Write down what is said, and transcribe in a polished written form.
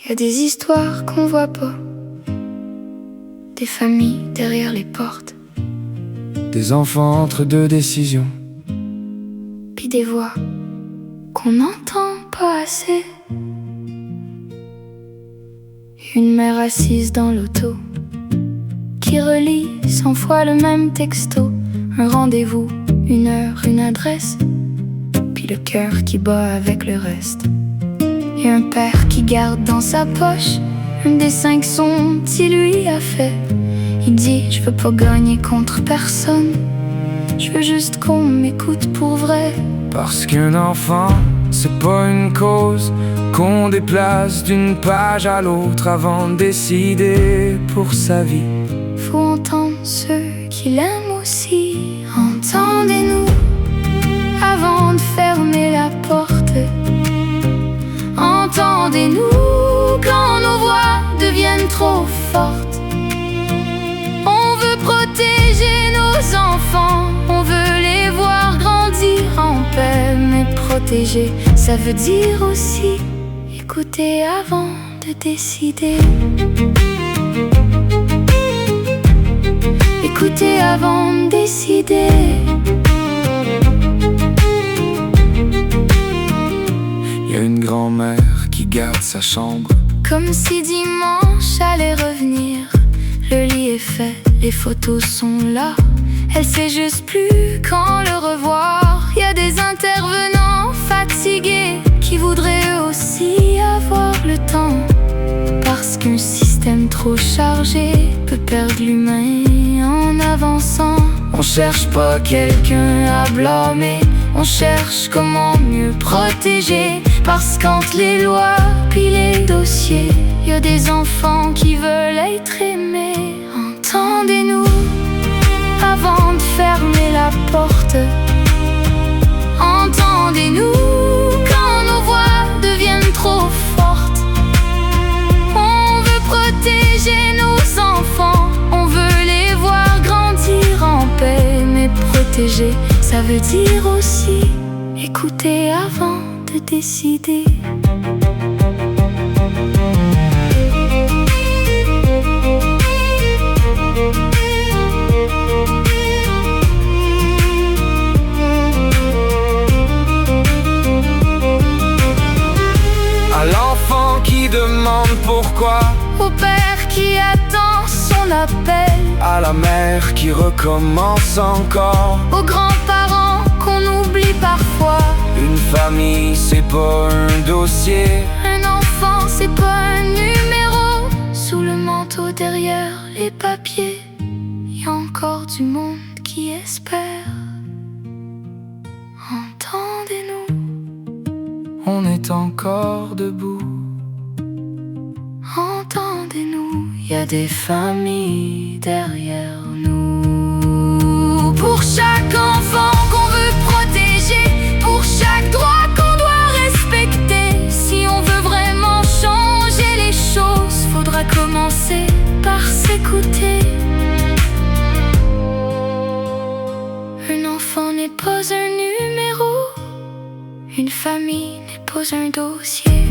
Y a des histoires qu'on voit pas, des familles derrière les portes, des enfants entre deux décisions, puis des voix qu'on n'entend pas assez. Une mère assise dans l'auto qui relit 100 fois le même texto. Un rendez-vous, une heure, une adresse, puis le cœur qui bat avec le reste. Et un père qui garde dans sa poche un des 5 sons qu'il lui a fait. Il dit: je veux pas gagner contre personne, je veux juste qu'on m'écoute pour vrai. Parce qu'un enfant, c'est pas une cause qu'on déplace d'une page à l'autre avant de décider pour sa vie. Faut entendre ceux qui l'aiment aussi. Entendez-nous avant de fermer la porte. Entendez-nous quand nos voix deviennent trop fortes. On veut protéger nos enfants, on veut les voir grandir en paix. Mais protéger, ça veut dire aussi écouter avant de décider. Écouter avant de décider. Y a une grand-mère qui garde sa chambre, comme si dimanche allait revenir. Le lit est fait, les photos sont là. Elle sait juste plus quand le revoir. Y a des intervenants fatigués qui voudraient eux aussi avoir le temps. Parce qu'un système trop chargé peut perdre l'humain en avançant. On cherche pas quelqu'un à blâmer, on cherche comment mieux protéger. Parce qu'entre les lois puis les dossiers, y a des enfants qui veulent être aimés. Entendez-nous avant de fermer la porte. Entendez-nous quand nos voix deviennent trop fortes. On veut protéger nos enfants, on veut les voir grandir en paix. Mais protéger, ça veut dire aussi écouter avant de décider. à l'enfant qui demande pourquoi, Au père qui attend son appel, à la mère qui recommence encore. aux grands-parents qu'on oublie parfois. Une famille, c'est pas un dossier. Un enfant, c'est pas un numéro. Sous le manteau, derrière les papiers, y a encore du monde qui espère. Entendez-nous, On est encore debout. entendez-nous, y a des familles derrière nous. Pour chaque enfant qu'on veut protéger, pour chaque droit qu'on doit respecter. Si on veut vraiment changer les choses, faudra commencer par s'écouter. Un enfant n'est pas un numéro, une famille n'est pas un dossier.